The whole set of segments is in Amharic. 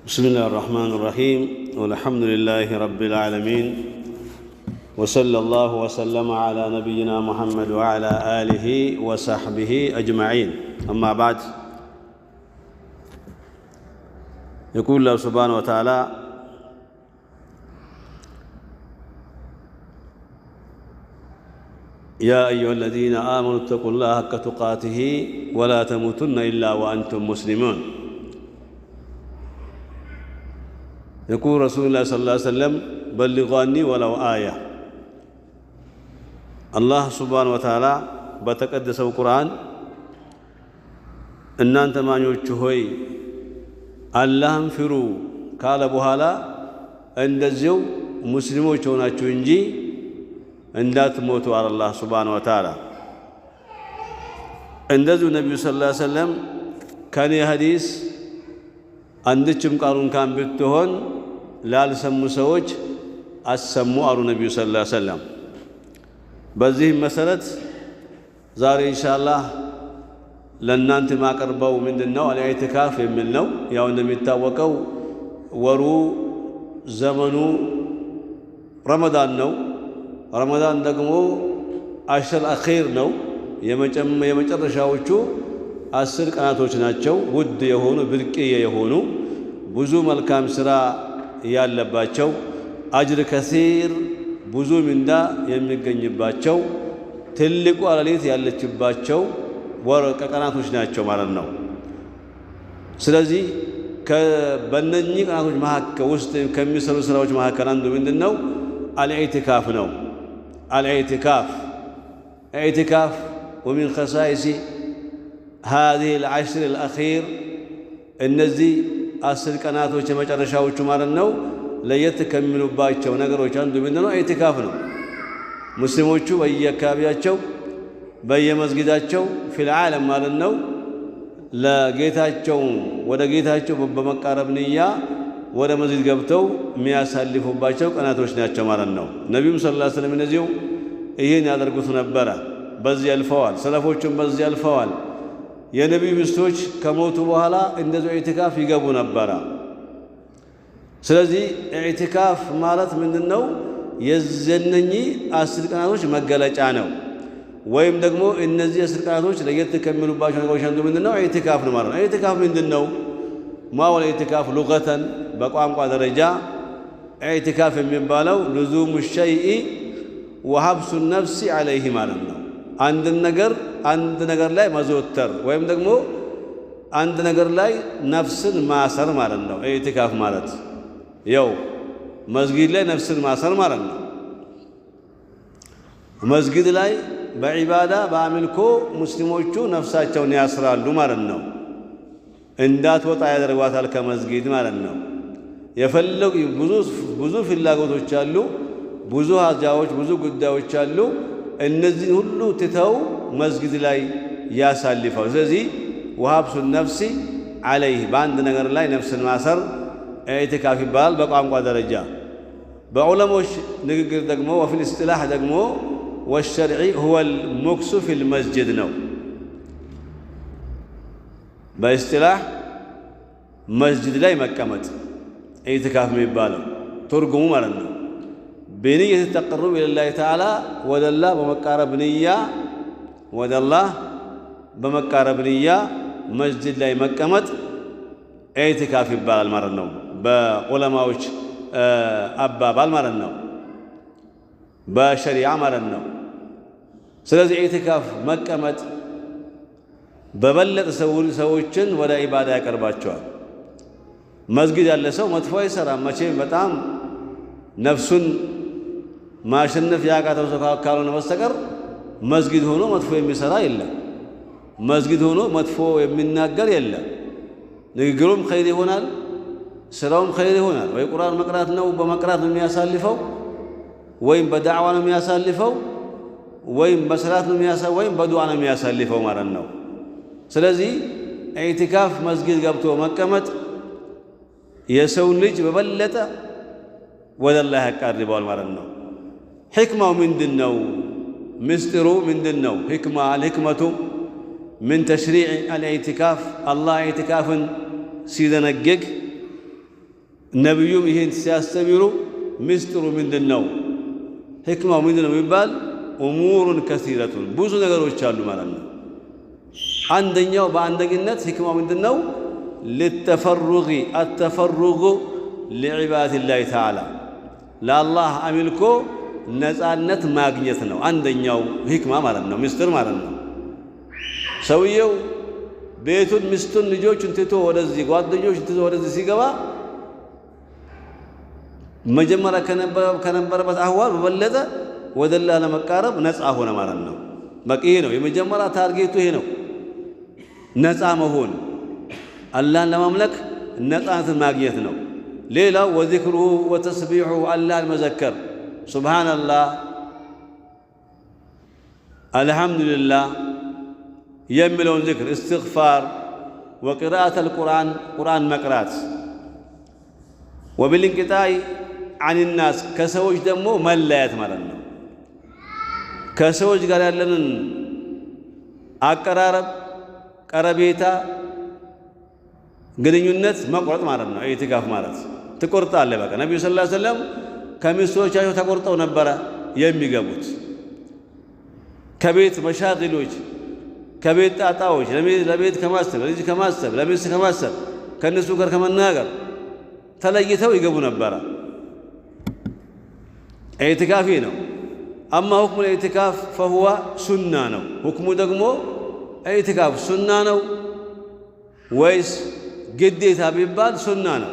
بسم الله الرحمن الرحيم والحمد لله رب العالمين وصلى الله وسلم على نبينا محمد وعلى آله وصحبه أجمعين أما بعد يقول الله سبحانه وتعالى يا أيها الذين آمنوا اتقوا الله حق تقاته ولا تموتن إلا وأنتم مسلمون. يقول رسول الله صلى الله عليه وسلم بلغوا عني ولو آية. الله سبحانه وتعالى بتقدسው ቁርአን እናንተ ማኞች ሆይ አላህን ፍሩ ካለ በኋላ እንደዚሁ ሙስሊሞች ሆናችሁ እንጂ እንዳትሞቱ አለ አላህ ሱብሓነሁ ወተዓላ። እንደዚሁ ነቢዩ ሰለላሁ ዐለይሂ ወሰለም ከኔ ሐዲስ አንድችም ቃሉን ካን ብትሆን ላልሰሙ ሰዎች አሰሙ አሉ ነቢዩ ሰለላሁ ዐለይሂ ወሰለም። በዚህም መሰረት ዛሬ ኢንሻአላህ ለእናንተ ማቀርበው ምንድነው አልኢዕቲካፍ የሚል ነው። ያው እንደሚታወቀው ወሩ ዘመኑ ረመዳን ነው። ረመዳን ደግሞ አሽር አኺር ነው። የመጨረሻዎቹ 10 ቀናቶች ናቸው። ውድ የሆኑ ብርቅዬ የሆኑ ብዙ መልካም ስራ ያለባቸው አጅር ከሲር ብዙ ምንዳ የሚገኝባቸው ትልቁ አለሊት ያለችባቸው ቀናቶች ናቸው ማለት ነው። ስለዚህ በእነኚህ ቀናቶች መካከል ውስጥ ከሚሰሩ ስራዎች መካከል አንዱ ምንድነው አልኢዕቲካፍ ነው። الاعتكاف ومن خصائص هذه العشر الأخير እነዚህ 10 ቀናቶች የመጨረሻዎቹ ማለት ነው ለየት ከሚሉባቸው ነገሮች አንዱ ምንድነው ኢዕቲካፍ ነው። ሙስሊሞቹ በየአካባቢያቸው በየመስጊዳቸው ፊል ዓለም ማለት ነው ለጌታቸው ወደ ጌታቸው በመቃረብ ንያ ወደ መስጊድ ገብተው የሚያሳልፉባቸው ቀናቶች ናቸው ማለት ነው። ነቢዩም ሰለላሁ ዐለይሂ ወሰለም እነዚሁ ይህን ያደርጉት ነበረ። በዚህ አልፈዋል። ሰለፎቹም በዚህ አልፈዋል። የነቢዩ ሚስቶች ከሞቱ በኋላ እንደዚሁ ኢዕቲካፍ ይገቡ ነበረ። ስለዚህ ኢዕቲካፍ ማለት ምንድነው? የዘነኚህ 10 ቀናቶች መገለጫ ነው። ወይም ደግሞ እነዚህ 10 ቀናቶች ለየት ከሚሉባቸው ነገሮች አንዱ ምንድነው? ኢዕቲካፍ ነው ማለት ነው። ኢዕቲካፍ ምንድነው? ማወል ኢዕቲካፍ ሉገተን በቋንቋ ደረጃ ኢዕቲካፍ የሚባለው ልዙሙ ሸይኢ ወሀብሱ ነፍሲ ዐለይሂ ማለት ነው። አንድ ነገር ላይ መዘወተር ወይም ደግሞ አንድ ነገር ላይ ነፍስን ማሰር ማለት ነው። ኢዕቲካፍ ማለት ያው መስጊድ ላይ ነፍስን ማሰር ማለት ነው። መስጊድ ላይ በዒባዳ በአምልኮ ሙስሊሞቹ ነፍሳቸውን ያስራሉ ማለት ነው። እንዳትወጣ ያደርጓታል ከመስጊድ ማለት ነው። የፈለጉ ብዙ ፍላጎቶች አሉ፣ ብዙ ሀጃዎች፣ ብዙ ጉዳዮች አሉ። እነዚህን ሁሉ ትተው መስጊድ ላይ ያሳልፈው። ስለዚህ ወሀብሱ ነፍሲ ዐለይህ በአንድ ነገር ላይ ነፍስን ማሰር ኢዕቲካፍ ይባላል በቋንቋ ደረጃ። በዑለሞች ንግግር ደግሞ ወፊል ኢስጢላህ ደግሞ ወሸርዒ ሁወል ሙክሱ ፊል መስጅድ ነው። በኢስጢላህ መስጅድ ላይ መቀመጥ ኢዕቲካፍ የሚባለው ትርጉሙ ማለት ነው። በንየት ተቀርቡ ኢለላህ ተዓላ ወደላህ በመቃረብ ንያ ወደላህ በመቃረብ ንያ መስጅድ ላይ መቀመጥ ኢዕቲካፍ ይባላል ማለት ነው። በዑለማዎች አባባል ማለት ነው፣ በሸሪዓ ማለት ነው። ስለዚህ ኢዕቲካፍ መቀመጥ በበለጠ ሰዎችን ወደ ኢባዳ ያቀርባቸዋል። መስጊድ ያለ ሰው መጥፎ አይሰራም። መቼም በጣም ነፍሱን ማሸነፍ ያቃተው ሰው ካልሆነ በስተቀር መስጊድ ሆኖ መጥፎ የሚሰራ የለም። መስጊድ ሆኖ መጥፎ የሚናገር የለም። ንግግሩም ኸይር ይሆናል፣ ስራውም ኸይር ይሆናል። ወይ ቁርአን መቅራት ነው በመቅራት ነው የሚያሳልፈው፣ ወይም በዳዕዋ ነው የሚያሳልፈው፣ ወይም በሰላት ነው የሚያሳልፈው፣ ወይም በዱዓ ነው የሚያሳልፈው ማለት ነው። ስለዚህ ኢዕቲካፍ መስጊድ ገብቶ መቀመጥ የሰው ልጅ በበለጠ ወደ አላህ ያቃርበዋል ማለት ነው። ሕክማው ምንድነው? ምስጢሩ ምንድነው? አልሕክመቱ ምን ተሽሪዕ አልኢዕቲካፍ አላህ ኢዕቲካፍን ሲደነግግ ነቢዩም ይህን ሲያስተምሩ ምስጢሩ ምንድነው ሕክማው ምንድነው የሚባል እሙሩን ከሲረቱን ብዙ ነገሮች አሉ ማለት ነው። አንደኛው በአንደኝነት ሕክማው ምንድነው للتفرغ التفرغ لعبادة الله تعالى ለአላህ አምልኮ ነፃነት ማግኘት ነው። አንደኛው ሕክማ ማለት ነው ምስጢር ማለት ነው። ሰውየው ቤቱን ሚስቱን ልጆቹን ትቶ ወደዚህ ጓደኞቹን ትቶ ወደዚህ ሲገባ መጀመሪያ ከነበረበት አህዋል በበለጠ ወደ አላህ ለመቃረብ ነፃ ሆነ ማለት ነው። በቃ ይሄ ነው የመጀመሪያ ታርጌቱ፣ ይሄ ነው ነፃ መሆን፣ አላህን ለማምለክ ነፃነትን ማግኘት ነው። ሌላው ወዚክሩሁ ወተስቢሑ አላህን መዘከር ሱብሃነላህ አልሐምዱሊላህ የሚለውን ዚክር እስትግፋር ወቅራአተል ቁርአን ቁርአን መቅራት ወቢልንቅጣዕ ዐኒናስ ከሰዎች ደግሞ መለያየት ማለት ነው። ከሰዎች ጋር ያለንን አቀራረብ ቀረቤታ ግንኙነት መቁረጥ ማለት ነው። ኢዕቲካፍ ማለት ትቆርጣለህ። በቃ ነቢዩ ሰለላሁ ዐለይሂ ወሰለም ከሚስቶቻቸው ተቆርጠው ነበረ የሚገቡት። ከቤት መሻግሎች፣ ከቤት ጣጣዎች፣ ለቤት ከማሰብ፣ ለልጅ ከማሰብ፣ ለሚስት ከማሰብ፣ ከእነሱ ጋር ከመናገር ተለይተው ይገቡ ነበረ። ኢዕቲካፍ ነው። አማ ሁክሙ ኢዕቲካፍ ፈሁወ ሱና ነው። ሁክሙ ደግሞ ኢዕቲካፍ ሱና ነው ወይስ ግዴታ ቢባል ሱና ነው።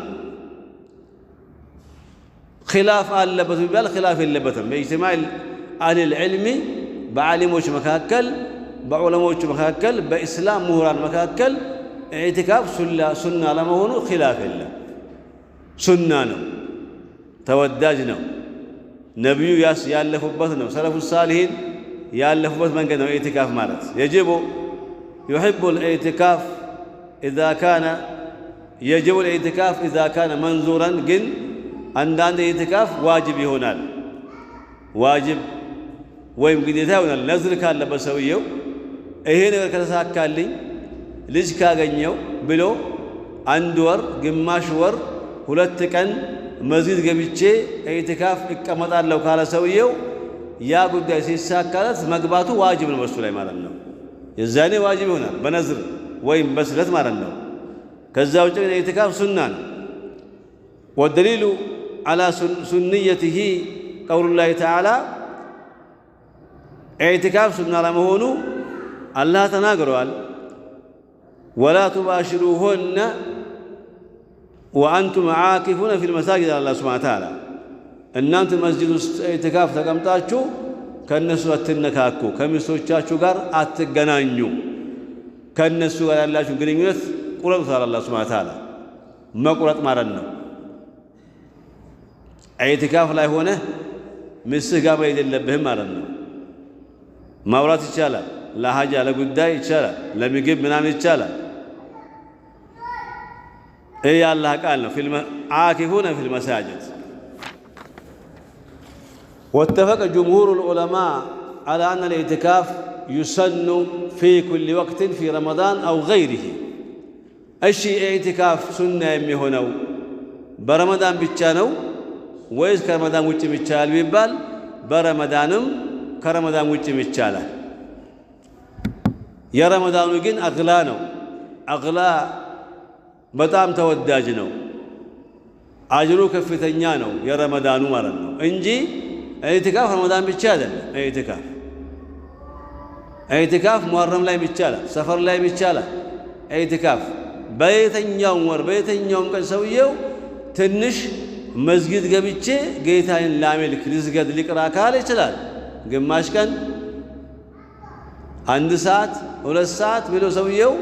ኺላፍ አለበት ቢባል ኺላፍ የለበትም። በኢጅቲማዕ አህሊል ዒልሚ በዓሊሞች መካከል፣ በዑለሞች መካከል፣ በኢስላም ምሁራን መካከል ኢዕቲካፍ ሱና ለመሆኑ ኺላፍ የለም። ሱና ነው፣ ተወዳጅ ነው፣ ነቢዩ ያለፉበት ነው፣ ሰለፉ ሳሊሒን ያለፉበት መንገድ ነው። ኢዕቲካፍ ማለት የጅቡ ዩሒቡል ኢዕቲካፍ ኢዛ ካነ የጅቡል ኢዕቲካፍ ኢዛ ካነ መንዙረን። ግን አንዳንድ ኢዕቲካፍ ዋጅብ ይሆናል፣ ዋጅብ ወይም ግዴታ ይሆናል። ነዝር ካለበት ሰውየው ይሄ ነገር ከተሳካልኝ ልጅ ካገኘው ብሎ 1 ወር ግማሽ ወር 2 ቀን መስጊድ ገብቼ ኢዕቲካፍ እቀመጣለሁ ካለ ሰውየው ያ ጉዳይ ሲሳካለት መግባቱ ዋጅብ ነው በሱ ላይ ማለት ነው። የዛኔ ዋጅብ ይሆናል በነዝር ወይም በስለት ማለት ነው። ከዛ ውጭ ግን ኢዕቲካፍ ሱና ነው። ወደሊሉ ዐላ ሱንየቲሂ ቀውሉላሂ ተዓላ ኢዕቲካፍ ሱና ለመሆኑ አላህ ተናግረዋል። ወላ ቱባሽሩሁነ ወአንቱም ዓኪፉነ ፊል መሳጅድ አላህ ሱብሓነሁ ወተዓላ እናንተ መስጂድ ውስጥ ኢዕቲካፍ ተቀምጣችሁ ከእነሱ አትነካኩ፣ ከሚስቶቻችሁ ጋር አትገናኙ፣ ከእነሱ ጋር ያላችሁ ግንኙነት ቁረጡታል አላህ ሱብሓነሁ ወተዓላ። መቁረጥ ማለት ነው። ኢዕቲካፍ ላይ ሆነ ሚስትህ ጋር መሄድ የለብህም ማለት ነው። ማውራት ይቻላል፣ ለሀጃ ለጉዳይ ይቻላል፣ ለምግብ ምናምን ይቻላል። ይህ የአላህ ቃል ነው። ዓኪፉነ ፊል መሳጅድ ወተፈቀ ጅምሁሩል ዑለማ ዐላ አነል ኢዕቲካፍ ዩሰኑ ፊ ኩሊ ወቅትን ፊ ረመዳን አው ገይሪሂ። እሺ ኢዕቲካፍ ሱና የሚሆነው በረመዳን ብቻ ነው ወይስ ከረመዳን ውጭም ይቻላል ቢባል በረመዳንም ከረመዳን ውጭም ይቻላል። የረመዳኑ ግን አግላ ነው። አግላ በጣም ተወዳጅ ነው። አጅሩ ከፍተኛ ነው የረመዳኑ ማለት ነው እንጂ ኢዕቲካፍ ረመዳን ብቻ አይደለም። ኢዕቲካፍ ሙሐረም ላይም ይቻላል፣ ሰፈር ላይም ይቻላል። ኢዕቲካፍ በየትኛውም ወር በየትኛውም ቀን ሰውየው ትንሽ መስጊድ ገብቼ ጌታዬን ላመልክ ልስገድ ሊቅራ ካለ ይችላል። ግማሽ ቀን 1 ሰዓት 2 ሰዓት ብሎ ሰውየው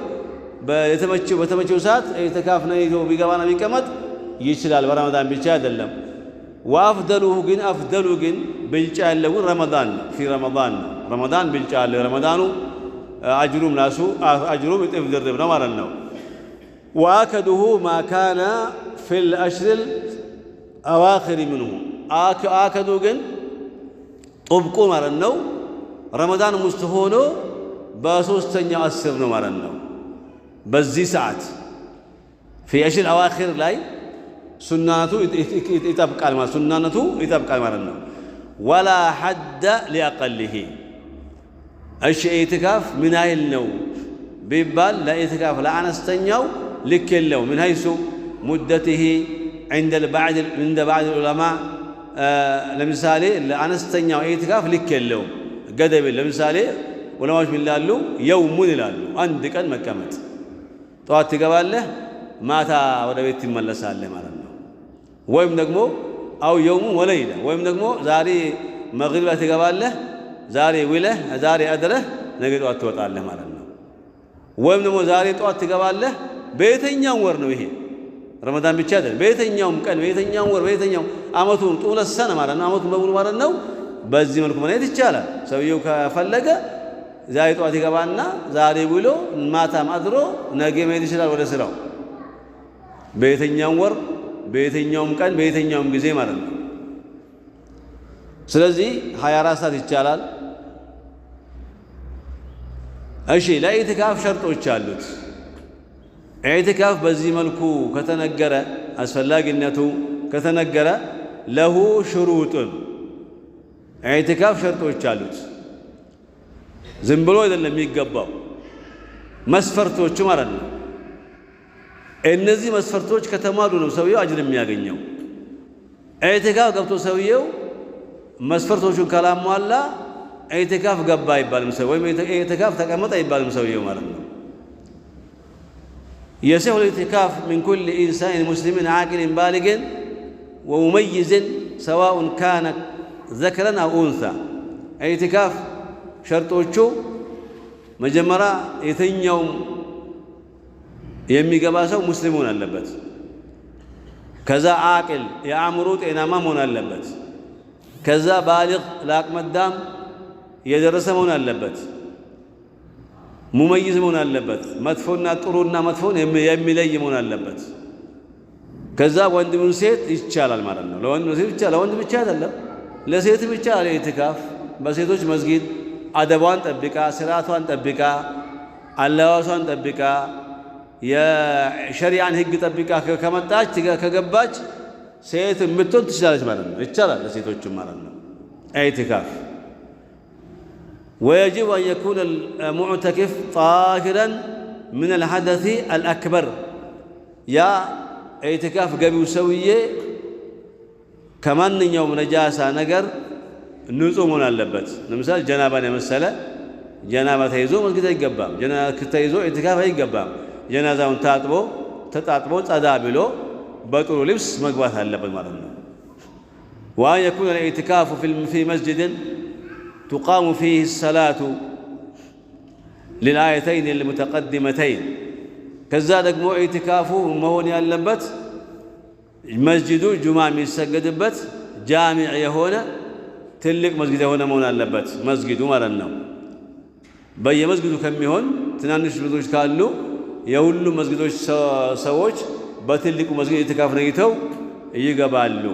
በተመቸው ሰዓት ኢዕቲካፍ ነው ይዞ ቢገባና ቢቀመጥ ይችላል። በረመዳን ብቻ አይደለም። ወአፍደሉሁ ግን አፍደሉ ግን ብልጫ ያለው ረመዳን ፊ ረመዳን ረመዳን ብልጫ ያለው ረመዳኑ አጅሩም ናሱ አጅሩም እጥፍ ድርብ ነው ማለት ነው። ወአከዱሁ ማ ካነ ፊል አሽሪል አዋኺር ምንሁ አከዱ ግን ጥብቁ ማለት ነው። ረመዳን ውስጥ ሆኖ በ3ኛው 10 ነው ማለት ነው። በዚህ ሰዓት ፊ አሽሪል አዋኺር ላይ ሱናነቱ ይጠብቃል ማለት ሱናነቱ ይጠብቃል ማለት ነው። ወላ ሐደ ሊአቀሊሂ እሺ ኢዕቲካፍ ምን ያህል ነው ቢባል ለኢዕቲካፍ ለአነስተኛው ልክ የለው ምን ሀይሱ ሙደትህ عند بعض العلماء ለምሳሌ ለአነስተኛው ኢዕቲካፍ ልክ የለው ገደብ ለምሳሌ ዑለማዎች ምን ይላሉ የውሙን ይላሉ አንድ ቀን መቀመጥ ጠዋት ትገባለህ ማታ ወደ ቤት ትመለሳለህ ማለት ነው። ወይም ደግሞ አው የውሙን ወለይላ ወይም ደግሞ ዛሬ መግሪብ ላይ ትገባለህ ዛሬ ውለህ ዛሬ አድረህ ነገ ጠዋት ትወጣለህ ማለት ነው። ወይም ደግሞ ዛሬ ጠዋት ትገባለህ በየትኛው ወር ነው ይሄ ረመዳን ብቻ አይደለም በየትኛውም ቀን በየትኛውም ወር በየትኛው አመቱን ጡለ ሰነ ማለት ነው አመቱን በሙሉ ማለት ነው። በዚህ መልኩ ማለት ይቻላል። ሰውየው ከፈለገ ዛሬ ጠዋት ይገባና ዛሬ ውሎ ማታም አድሮ ነገ መሄድ ይችላል ወደ ስራው በየትኛውም ወር በየትኛውም ቀን በየትኛውም ጊዜ ማለት ነው። ስለዚህ 24 ሰዓት ይቻላል። እሺ ለኢዕቲካፍ ሸርጦች አሉት። ኢዕቲካፍ በዚህ መልኩ ከተነገረ አስፈላጊነቱ ከተነገረ ለሁ ሽሩጥን ኢዕቲካፍ ሸርጦች አሉት። ዝም ብሎ አይደለም የሚገባው መስፈርቶቹ ማለት ነው። እነዚህ መስፈርቶች ከተሟሉ ነው ሰውየው አጅር የሚያገኘው። ኢዕቲካፍ ገብቶ ሰውየው መስፈርቶቹን ካላሟላ ኢዕቲካፍ ገባ አይባልም ሰው ወይም ኢዕቲካፍ ተቀመጠ አይባልም ሰውየው ማለት ነው። يصح الاعتكاف من كل إنسان مسلم عاقل بالغ ومميز سواء كان ذكرا أو أنثى اعتكاف شرطوቹ መጀመሪያ የትኛውም የሚገባ ሰው ሙስሊም መሆን አለበት። ከዛ አቂል የአእምሮ ጤናማ መሆን አለበት። ከዛ ባሊግ ለአቅመ አዳም የደረሰ መሆን አለበት። ሙመይዝ መሆን አለበት። መጥፎና ጥሩና መጥፎን የሚለይ መሆን አለበት። ከዛ ወንድም ሴት ይቻላል ማለት ነው። ለወንድ ብቻ አይደለም ለሴት ብቻ ኢዕቲካፍ በሴቶች መስጊድ አደቧን ጠብቃ ስርዓቷን ጠብቃ አለዋሷን ጠብቃ የሸሪዓን ህግ ጠብቃ ከመጣች ከገባች ሴት የምትሆን ትችላለች ማለት ነው። ይቻላል ለሴቶችም ማለት ነው ኢዕቲካፍ። ويجب أن يكون المعتكف طاهرا من الحدث الأكبر يا اعتكاف قبل سوية كمان يوم نجاسة نقر نزومون اللبت مثال جنابة مسألة جنابة تيزو مسجد يقبام جنابة تيزو اعتكاف يقبام جنازة تتعطبو تدابلو بطل لبس مقبات اللبت مرنا. وأن يكون الاعتكاف في مسجد تقام فيه الصلاة للآيتين المتقدمتين كذا دقمو اعتكافه مهون يالبت مسجد جمعة يسجدبت جامع يهونا تلك مسجد هنا مهون يالبت مسجد مرنا بي مسجد كم يهون تنانش مسجد كالو يهولو مسجد سووش بتلك مسجد اعتكاف نيتو يقبالو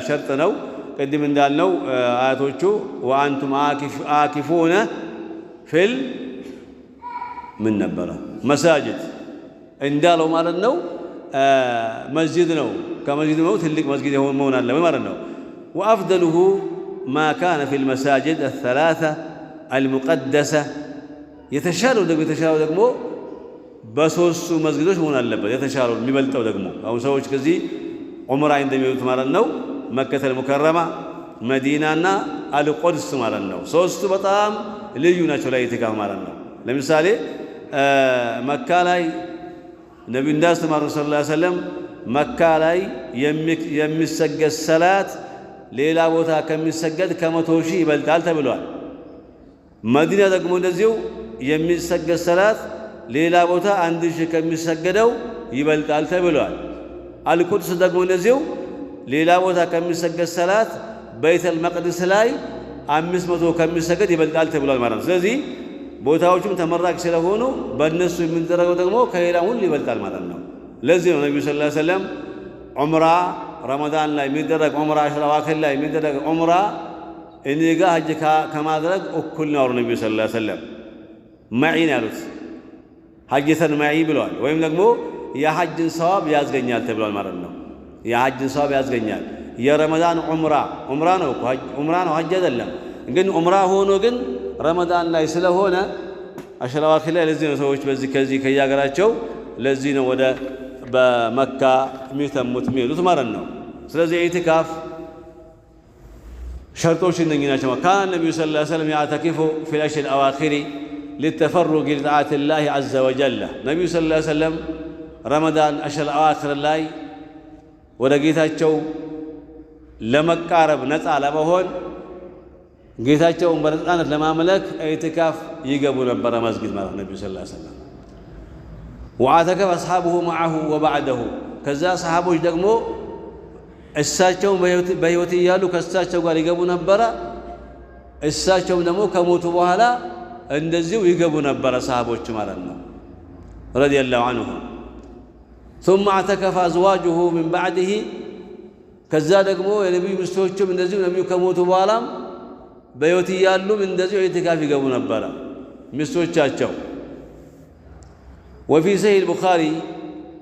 شرطنو قدم እንዳልነው አያቶቹ ወአንቱም አኪፉነ ፊል ምን ነበረ መሳጅድ እንዳለው ማለት ነው። መስጂድ ነው ከመስጂድ ነው ትልቅ መስጊድ መሆን አለበት ማለት ነው። وافضله ما كان في المساجد الثلاثه المقدسه የተሻለው ደግሞ በሶስቱ መስጊዶች መሆን አለበት። የተሻለው የሚበልጠው ደግሞ አሁን ሰዎች ከዚህ ዑምራ እንደሚሉት ማለት ነው መከተ ሙከረማ መዲናና አልቁድስ ማለት ነው። ሶስቱ በጣም ልዩ ናቸው ለኢዕቲካፍ ማለት ነው። ለምሳሌ መካ ላይ ነብዩ እንዳስተማሩ ሰለላሁ ዐለይሂ ወሰለም መካ ላይ የሚሰገድ ሰላት ሌላ ቦታ ከሚሰገድ ከ100,000 ይበልጣል ተብሏል። መዲና ደግሞ እንደዚሁ የሚሰገድ ሰላት ሌላ ቦታ 1,000 ከሚሰገደው ይበልጣል ተብሏል። አልቁድስ ደግሞ እንደዚሁ ሌላ ቦታ ከሚሰገድ ሰላት በይተል መቅደስ ላይ 500 ከሚሰገድ ይበልጣል ተብሏል ማለት ነው። ስለዚህ ቦታዎቹም ተመራጭ ስለሆኑ በእነሱ የምንደረገው ደግሞ ከሌላ ሁሉ ይበልጣል ማለት ነው። ለዚህ ነው ነብዩ ሰለላሁ ዐለይሂ ወሰለም ዑምራ ረመዳን ላይ የሚደረግ ዑምራ አሽራ አዋኺር ላይ የሚደረግ ዑምራ እኔ ጋር ሐጅ ከማድረግ እኩል ነው ነብዩ ሰለላሁ ዐለይሂ ወሰለም መዒን ያሉት ሐጅተን መዒ ብለዋል። ወይም ደግሞ የሐጅን ሰዋብ ያስገኛል ተብሏል ማለት ነው። የሐጅን ሰዋብ ያስገኛል። የረመዳን ዑምራ ነው እኮ ዑምራ ነው ሐጅ አይደለም። ግን ዑምራ ሆኖ ግን ረመዳን ላይ ስለሆነ አሽራ አዋኺር ላይ ለዚህ ነው ሰዎች በዚህ ከዚህ ከየሀገራቸው ለዚህ ነው ወደ በመካ የሚተሙት የሚሄዱት ማለት ነው። ስለዚህ ኢዕቲካፍ ሸርጦች እነኚህ ናቸው። ካነ ነቢዩ ሰለላሁ ዐለይሂ ወሰለም ያዕተኪፉ ፊል አሽሪል አዋኺር ሊተፈሩግ ሊጣዓቲላሂ ዐዘ ወጀል። ነቢዩ ሰለላሁ ዐለይሂ ወሰለም ረመዳን አሽሪል አዋኺር ላይ ወደ ጌታቸው ለመቃረብ ነፃ ለመሆን ጌታቸውን በነፃነት ለማምለክ ኢዕቲካፍ ይገቡ ነበረ መስጊድ ማለት ነቢዩ ሰለላሁ ዐለይሂ ወሰለም። ወአዕተከፈ አስሓቡሁ መዐሁ ወበዕደሁ። ከዛ ሰሓቦች ደግሞ እሳቸውን በሕይወት እያሉ ከእሳቸው ጋር ይገቡ ነበረ። እሳቸውም ደግሞ ከሞቱ በኋላ እንደዚሁ ይገቡ ነበረ ሰሓቦች ማለት ነው ረዲየላሁ ዐንሁም። ثم اعتكف أزواجه من بعده ከዛ ደግሞ የነቢዩ ሚስቶችም እንደዚሁ ነቢዩ ከሞቱ በኋላም በሕይወት እያሉም እንደዚሁ ኢዕቲካፍ ይገቡ ነበረ ሚስቶቻቸው። وفي صحيح البخاري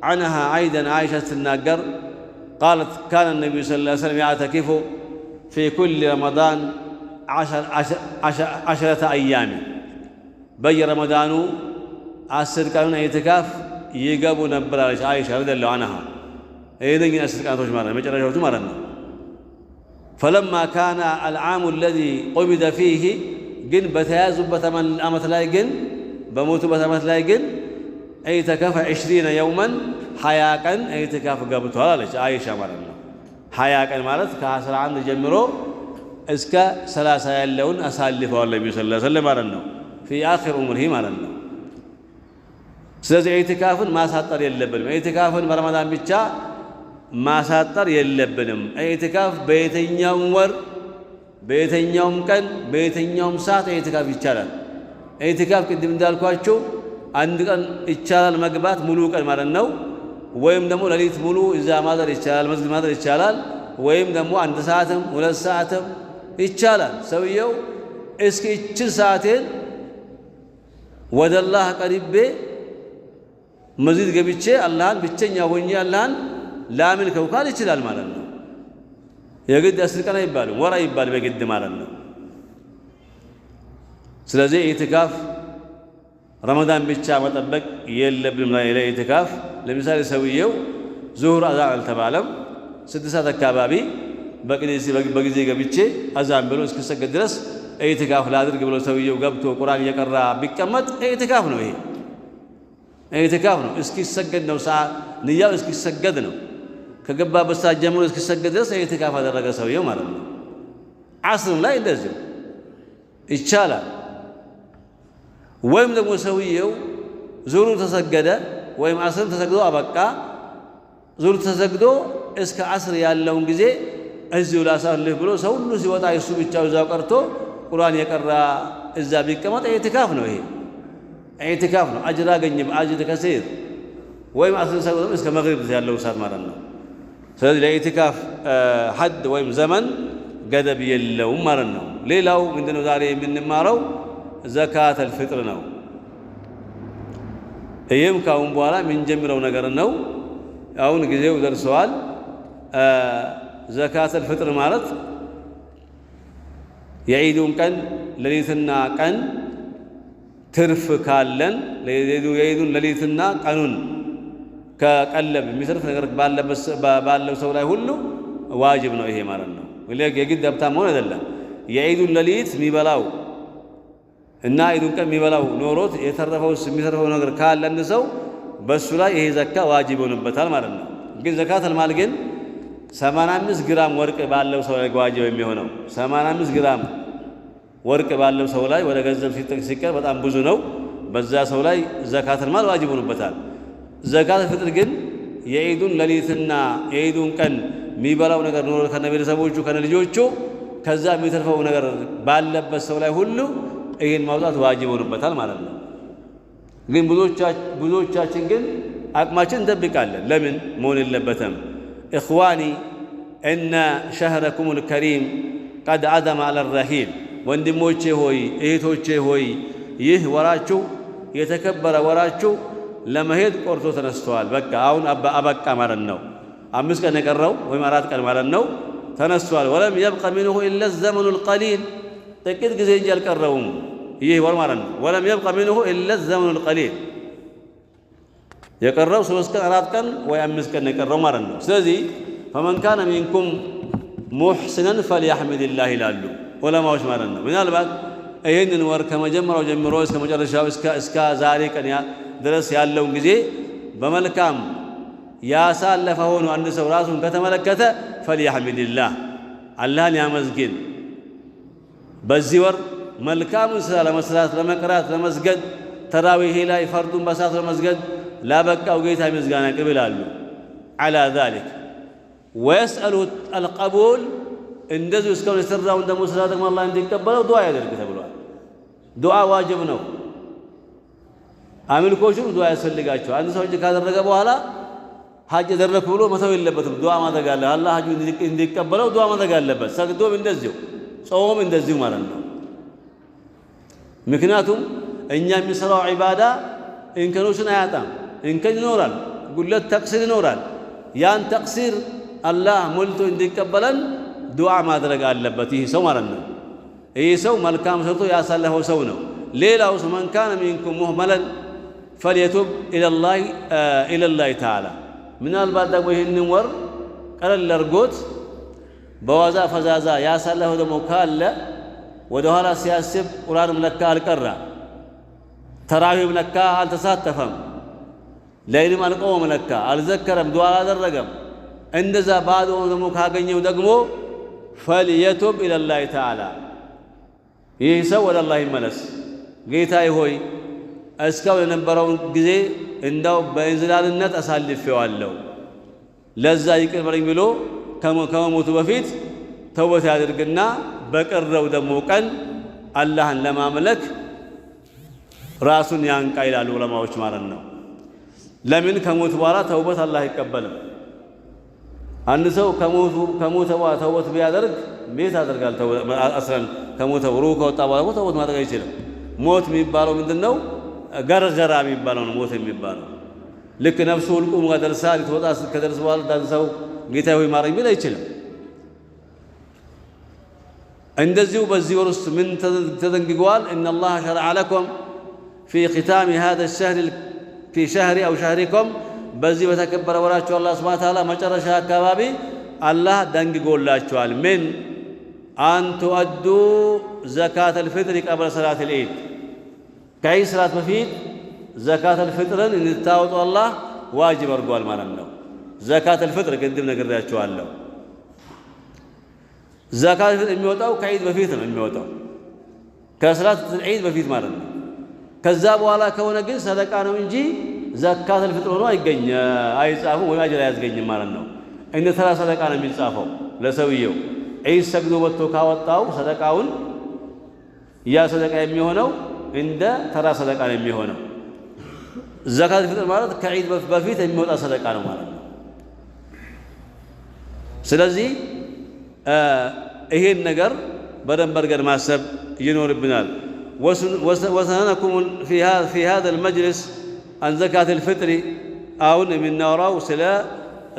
عنها أيضا عائشة تناقر قالت كان النبي صلى الله عليه وسلم يعتكف في كل رمضان 10 أيام بي رمضان 10 كانوا اعتكاف يقبوا نبرا عائشة رضي الله عنها إذن 10 كانوا تجمعنا مجرد تجمعنا. فلما كان العام الذي قبض فيه جن بتيازب بثمن الأمة لا يجن بموت بثمن لا يجن اعتكف 20 يوما حياكا اعتكاف قبضتها لك عائشة مرنا حياكا مالت كاسر عند جمرو اسك 30 يلون أسالفه النبي صلى الله عليه وسلم مرنا في آخر عمره مرنا. ስለዚህ ኢዕቲካፍን ማሳጠር የለብንም። ኢዕቲካፍን በረመዳን ብቻ ማሳጠር የለብንም። ኢዕቲካፍ በየትኛውም ወር በየትኛውም ቀን በየትኛውም ሰዓት ኢዕቲካፍ ይቻላል። ኢዕቲካፍ ቅድም እንዳልኳችሁ አንድ ቀን ይቻላል መግባት ሙሉ ቀን ማለት ነው። ወይም ደግሞ ሌሊት ሙሉ እዛ ማደር ይቻላል፣ መስጊድ ማደር ይቻላል። ወይም ደግሞ 1 ሰዓትም 2 ሰዓትም ይቻላል። ሰውየው እስኪ እችን ሰዓቴን ወደ አላህ ቀርቤ መስጊድ ገብቼ አላህን ብቸኛ ሆኜ አላህን ላምልከው ካል ይችላል ማለት ነው። የግድ 10 ቀን አይባልም፣ ወር አይባልም፣ በግድ ማለት ነው። ስለዚህ ኢዕቲካፍ ረመዳን ብቻ መጠበቅ የለብንም። ለኢዕቲካፍ ለምሳሌ ሰውየው ዙሁር አዛን አልተባለም 6 ሰዓት አካባቢ በጊዜ ገብቼ አዛን ብሎ እስኪሰገድ ድረስ ኢዕቲካፍ ላድርግ ብሎ ሰውየው ገብቶ ቁርአን እየቀራ ቢቀመጥ ኢዕቲካፍ ነው። ይሄ ኢዕቲካፍ ነው። እስኪሰገድ ነው ሰዓት ንያው እስኪሰገድ ነው። ከገባበት ሰዓት ጀምሮ እስኪሰገድ ድረስ ኢዕቲካፍ አደረገ ሰውየው ማለት ነው። ዓስርም ላይ እንደዚሁ ይቻላል። ወይም ደግሞ ሰውየው ዙሁር ተሰገደ ወይም ዓስርም ተሰግዶ አበቃ። ዙሁር ተሰግዶ እስከ ዓስር ያለውን ጊዜ እዚሁ ላሳልፍ ብሎ ሰው ሁሉ ሲወጣ እሱ ብቻው እዛው ቀርቶ ቁርአን የቀራ እዛ ቢቀመጥ ኢዕቲካፍ ነው። ይሄ ኢዕቲካፍ ነው። አጅር አገኘ አጅር ከሰይር ወይም ዓስር ሰግዶ እስከ መግሪብ ያለው ሰዓት ማለት ነው። ስለዚህ ለኢዕቲካፍ ሐድ ወይም ዘመን ገደብ የለውም ማለት ነው። ሌላው ምንድነው ዛሬ የምንማረው ዘካተል ፍጥር ነው። ይህም ካሁን በኋላ የምንጀምረው ነገር ነው። አሁን ጊዜው ደርሰዋል። ዘካተል ፍጥር ማለት የዒዱን ቀን ሌሊትና ቀን ትርፍ ካለን የዒዱን ሌሊትና ቀኑን ከቀለብ የሚተርፍ ነገር ባለው ሰው ላይ ሁሉ ዋጅብ ነው ይሄ ማለት ነው። የግድ ሀብታም መሆን አይደለም። የዒዱን ሌሊት የሚበላው እና ዒዱን ቀን የሚበላው ኖሮት የሚተርፈው ነገር ካለ አንድ ሰው በሱ ላይ ይሄ ዘካ ዋጅብ ይሆንበታል ማለት ነው። ግን ዘካተል ማል ግን 85 ግራም ወርቅ ባለው ሰው ላይ ዋጅብ የሚሆነው 85 ግራም ወርቅ ባለው ሰው ላይ ወደ ገንዘብ ሲቀር በጣም ብዙ ነው። በዛ ሰው ላይ ዘካተል ማል ዋጅብ ይሆንበታል። ዘካተል ፍጥር ግን የዒዱን ሌሊትና የዒዱን ቀን የሚበላው ነገር ኖሮ ከነቤተሰቦቹ ከነልጆቹ ከዛ የሚተርፈው ነገር ባለበት ሰው ላይ ሁሉ ይህን ማውጣት ዋጅብ ይሆንበታል ማለት ነው። ግን ብዙዎቻችን ግን አቅማችን እንጠብቃለን። ለምን መሆን የለበትም? ኢኽዋኒ እነ ሸህረኩም ልከሪም ቀድ አደመ አለ ረሂል። ወንድሞቼ ሆይ እህቶቼ ሆይ ይህ ወራችሁ የተከበረ ወራችሁ ለመሄድ ቆርጦ ተነስተዋል። በቃ አሁን አበቃ ማለት ነው። 5 ቀን የቀረው ወይም 4 ቀን ማለት ነው ተነስተዋል። ወለም يبق منه إلا الزمن القليل ጥቂት ጊዜ እንጂ አልቀረውም ይህ ወር ማለት ነው። ወለም يبق منه إلا الزمن القليل የቀረው 3 ቀን 4 ቀን ወይ 5 ቀን የቀረው ማለት ነው። ስለዚህ فمن كان منكم محسنا فليحمد الله ይላሉ ዑለማዎች ማለት ነው። ምናልባት ይህንን ወር ከመጀመሪያው ጀምሮ እስከ መጨረሻው እስከ ዛሬ ቀን ድረስ ያለውን ጊዜ በመልካም ያሳለፈ ሆኖ አንድ ሰው ራሱን ከተመለከተ فليحمدالله አላህን ያመስግን። በዚህ ወር መልካምን ስራ ለመስራት ለመቅራት ለመስገድ ተራዊህ ላይ ፈርዱን በሰዓት ለመስገድ ላበቃው ጌታ ምስጋና ቅርብ ይላሉ። على ذلك ويسأل القبول እንደዚህ እስካሁን የሰራውን ደግሞ ስራ ደግሞ አላህ እንዲቀበለው ዱዓ ያደርግ ተብሏል። ዱዓ ዋጅብ ነው። አምልኮቹ ዱዓ ያስፈልጋቸው። አንድ ሰው ካደረገ በኋላ ሐጅ ደረኩ ብሎ መተው የለበትም። ዱዓ ማድረግ አለ። አላህ ሐጅ እንዲቀበለው ዱዓ ማድረግ አለበት። ሰግዶም እንደዚሁ ጾም እንደዚሁ ማለት ነው። ምክንያቱም እኛ የሚሰራው ዒባዳ እንከኖችን አያጣም። እንከን ይኖራል፣ ጉለት ተቅሲር ይኖራል። ያን ተቅሲር አላህ ሞልቶ እንዲቀበለን ዱዓ ማድረግ አለበት ይህ ሰው ማለት ነው። ይህ ሰው መልካም ሰርቶ ያሳለፈው ሰው ነው። ሌላው ሰው መን ካነ ሚንኩም ሙህመለን ፈልየቱብ ኢለላሂ ተዓላ ምናልባት ደግሞ ይህንን ወር ቀለል አድርጎት በዋዛ ፈዛዛ ያሳለፈው ደግሞ ካለ ወደ ኋላ ሲያስብ ቁርአንም ለካ አልቀራ፣ ተራዊህም ለካ አልተሳተፈም፣ ሌሊም አልቆመም፣ ለካ አልዘከረም፣ ዱዓ አላደረገም። እንደዛ ባዶ ደግሞ ካገኘው ደግሞ ፈልየቱብ ኢለላሂ ተዓላ ይህ ሰው ወደ አላህ ይመለስ። ጌታዬ ሆይ እስካሁን የነበረውን ጊዜ እንዳው በእንዝላልነት አሳልፌዋለሁ፣ ለዛ ይቅር በለኝ ብሎ ከመሞቱ በፊት ተውበት ያድርግና በቀረው ደግሞ ቀን አላህን ለማምለክ ራሱን ያንቃ ይላሉ ዑለማዎች ማለት ነው። ለምን ከሞቱ በኋላ ተውበት አላህ አይቀበልም። አንድ ሰው ከሞተ በኋላ ተውበት ቢያደርግ ቤት ያደርጋል። አስረን ከሞተ ሩህ ከወጣ በኋላ ተውበት ማድረግ አይችልም። ሞት የሚባለው ምንድነው? ገርገራ የሚባለው ነው ሞት የሚባለው። ልክ ነፍሱ ሁልቁም ደርሳ ልትወጣ ከደርስ በኋላ ዳን ሰው ጌታ ሆይ ማረኝ ቢል አይችልም። እንደዚሁ በዚህ ወር ውስጥ ምን ተደንግጓል? ኢነላህ ሸረዐ ለኩም ፊ ኺታሚ ሃዛ الشهر في شهر أو شهركم በዚህ በተከበረ ወራችሁ አላህ ሱብሓነሁ ወተዓላ መጨረሻ አካባቢ አላህ ደንግጎላችኋል። ምን አን ቱአዱ ዘካተል ፊጥር ቀብለ ሰላተል ዒድ ከዒድ ሰላት በፊት ዘካተል ፊጥርን እንድታወጡ አላህ ዋጅብ አድርጓል ማለት ነው። ዘካተል ፊጥር ቅድም ነግሬያችኋለሁ። ዘካተል ፊጥር የሚወጣው ከዒድ በፊት ነው የሚወጣው፣ ከሰላተል ዒድ በፊት ማለት ነው። ከዛ በኋላ ከሆነ ግን ሰደቃ ነው እንጂ ዘካተል ፊጥር ሆኖ አይጻፍም ወይም አጅር አያስገኝም ማለት ነው። እንደ ተራ ሰደቃ ነው የሚጻፈው ለሰውየው። ዒድ ሰግዶ ወጥቶ ካወጣው ሰደቃውን ያ ሰደቃ የሚሆነው እንደ ተራ ሰደቃ ነው የሚሆነው። ዘካተል ፊጥር ማለት ከዒድ በፊት የሚወጣ ሰደቃ ነው ማለት ነው። ስለዚህ ይሄን ነገር በደንብ አድርገን ማሰብ ይኖርብናል። ወሰነነኩም ፊ ሃዛል መጅሊስ አን ዘካተል ፊጥር አሁን የምናወራው ስለ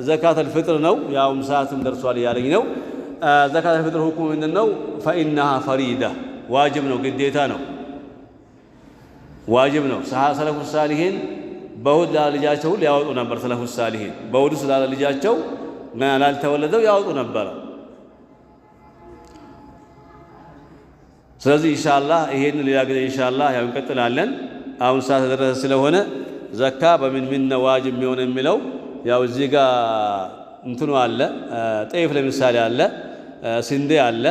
ዘካተል ፊጥር ነው። ያውም ሰዓትም ደርሷል እያለኝ ነው። ዘካተል ፊጥር ሁክሙ ምንድን ነው? ፈኢነሃ ፈሪዳ ዋጅብ ነው፣ ግዴታ ነው፣ ዋጅብ ነው። ሰለፉ ሳሊሂን በእሑድ ላለ ልጃቸው ሊያወጡ ነበር። ሰለፉ ሳሊሂን በእሑድ ስላለ ልጃቸው ገና ላልተወለደው ያወጡ ነበረ። ስለዚህ ኢንሻአላህ ይሄን ሌላ ጊዜ ኢንሻአላህ ያው እንቀጥላለን። አሁን ሰዓት ደረሰ ስለሆነ ዘካ በምን ነው ዋጅብ የሚሆን የሚለው ያው እዚህ ጋር እንትኑ አለ። ጤፍ ለምሳሌ አለ፣ ስንዴ አለ፣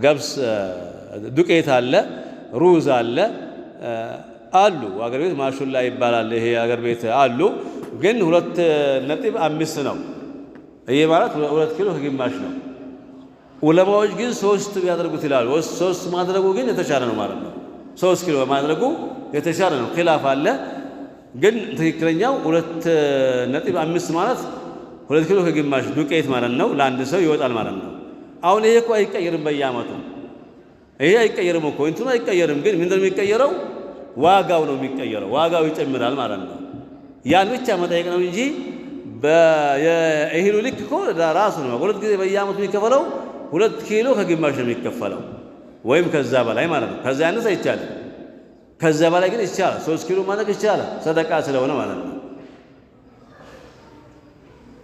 ገብስ ዱቄት አለ፣ ሩዝ አለ አሉ። አገር ቤት ማሹላ ይባላል። ይሄ አገር ቤት አሉ፣ ግን 2.5 ነው። ይሄ ማለት 2 ኪሎ ከግማሽ ነው። ዑለማዎች ግን 3 ቢያደርጉት ይላሉ። 3 ማድረጉ ግን የተሻለ ነው ማለት ነው። 3 ኪሎ ማድረጉ የተሻለ ነው። ኺላፍ አለ፣ ግን ትክክለኛው 2.5 ማለት 2 ኪሎ ከግማሽ ዱቄት ማለት ነው። ለአንድ ሰው ይወጣል ማለት ነው። አሁን ይሄ እኮ አይቀየርም በየዓመቱ። ይሄ አይቀየርም እኮ እንትኑ አይቀየርም። ግን ምንድነው የሚቀየረው? ዋጋው ነው የሚቀየረው፣ ዋጋው ይጨምራል ማለት ነው። ያን ብቻ መጠየቅ ነው እንጂ የእህሉ ልክ እኮ ራሱ ነው። ሁለት ጊዜ በየዓመቱ የሚከፈለው 2 ኪሎ ከግማሽ ነው የሚከፈለው ወይም ከዛ በላይ ማለት ነው። ከዛ ያነሰ አይቻልም። ከዛ በላይ ግን ይቻላል። 3 ኪሎ ማለት ይቻላል፣ ሰደቃ ስለሆነ ማለት ነው።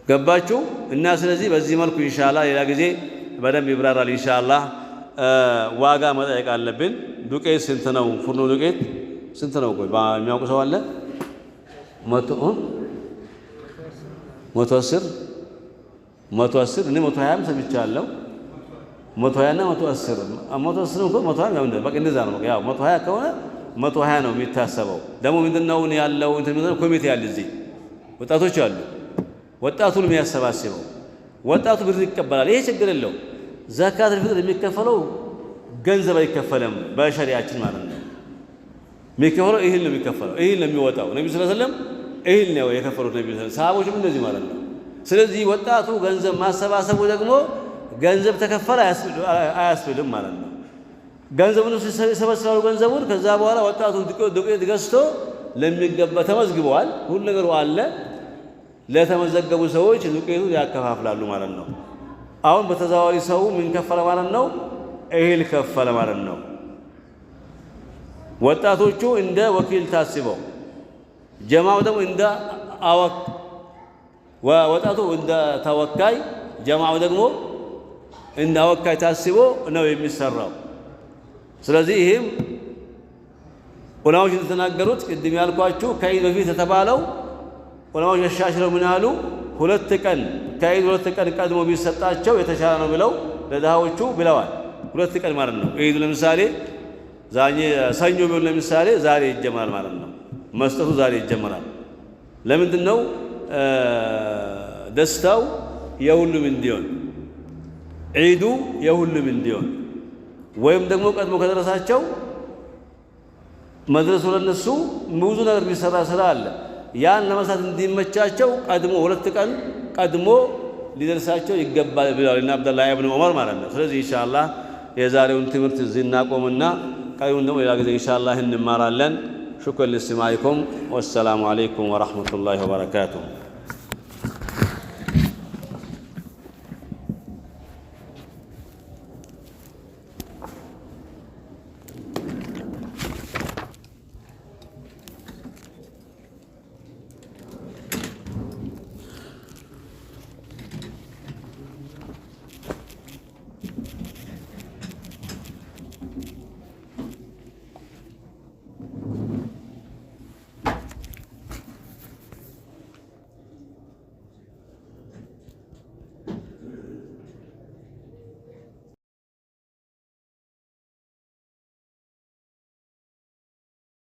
ገባችሁ? እና ስለዚህ በዚህ መልኩ ኢንሻአላህ ሌላ ጊዜ በደንብ ይብራራል ኢንሻአላህ። ዋጋ መጠየቅ አለብን። ዱቄት ስንት ነው? ፉርኖ ዱቄት ስንት ነው? ቆይ የሚያውቁ ሰው አለ? 110 እኔ 120 ሰምቻለሁ። 120 እና 110 እኮ 120 ያው በቃ እንደዛ ነው። ያው 120 ከሆነ 120 ነው የሚታሰበው። ደግሞ ምንድነው ያለው እንትን ኮሚቴ ያለ እዚህ ወጣቶች አሉ። ወጣቱን የሚያሰባስበው ወጣቱ ብር ይቀበላል። ይሄ ችግር የለው። ዘካተል ፊጥር የሚከፈለው ገንዘብ አይከፈልም በሸሪዓችን ማለት ነው። የሚከፈለው እህል ነው የሚከፈለው። እህል ነው የሚወጣው። ነብዩ ሰለላሁ ዐለይሂ ወሰለም እህል ነው የከፈሉት። ነብዩ ሰለላሁ ዐለይሂ ወሰለም ሰሃቦችም እንደዚህ ማለት ነው። ስለዚህ ወጣቱ ገንዘብ ማሰባሰቡ ደግሞ ገንዘብ ተከፈለ አያስብልም ማለት ነው። ገንዘቡን ሲሰበስባሉ ገንዘቡን ከዛ በኋላ ወጣቱ ዱቄት ገዝቶ ለሚገባ ተመዝግበዋል። ሁሉ ነገሩ አለ። ለተመዘገቡ ሰዎች ዱቄቱን ያከፋፍላሉ ማለት ነው። አሁን በተዘዋዋሪ ሰው ምን ከፈለ ማለት ነው? እህል ከፈለ ማለት ነው። ወጣቶቹ እንደ ወኪል ታስበው፣ ጀማው ደግሞ እንደ ወጣቱ እንደ ተወካይ፣ ጀማው ደግሞ እንደ አወካይ ታስቦ ነው የሚሰራው። ስለዚህ ይህም ዑለማዎች እንደተናገሩት ቅድም ያልኳችሁ ከዒድ በፊት የተባለው ዑለማዎች ያሻሽለው ምን አሉ? 2 ቀን ከዒድ 2 ቀን ቀድሞ ቢሰጣቸው የተሻለ ነው ብለው ለድሃዎቹ ብለዋል። 2 ቀን ማለት ነው። ዒዱ ለምሳሌ ሰኞ ቢሆን ለምሳሌ ዛሬ ይጀመራል ማለት ነው። መስጠቱ ዛሬ ይጀመራል። ለምንድን ነው? ደስታው የሁሉም እንዲሆን፣ ዒዱ የሁሉም እንዲሆን፣ ወይም ደግሞ ቀድሞ ከደረሳቸው መድረሱ ለነሱ ብዙ ነገር የሚሰራ ስራ አለ። ያን ለመስራት እንዲመቻቸው ቀድሞ 2 ቀን ቀድሞ ሊደርሳቸው ይገባል ብለዋል እና አብደላህ ኢብኑ ዑመር ማለት ነው። ስለዚህ ኢንሻአላህ የዛሬውን ትምህርት እዚህ እናቆምና ቀሪውን ደግሞ ሌላ ጊዜ ኢንሻአላህ እንማራለን። ሹክራን ሊስቲማኢኩም ወሰላሙ አለይኩም ወራህመቱላሂ ወበረካቱሁ።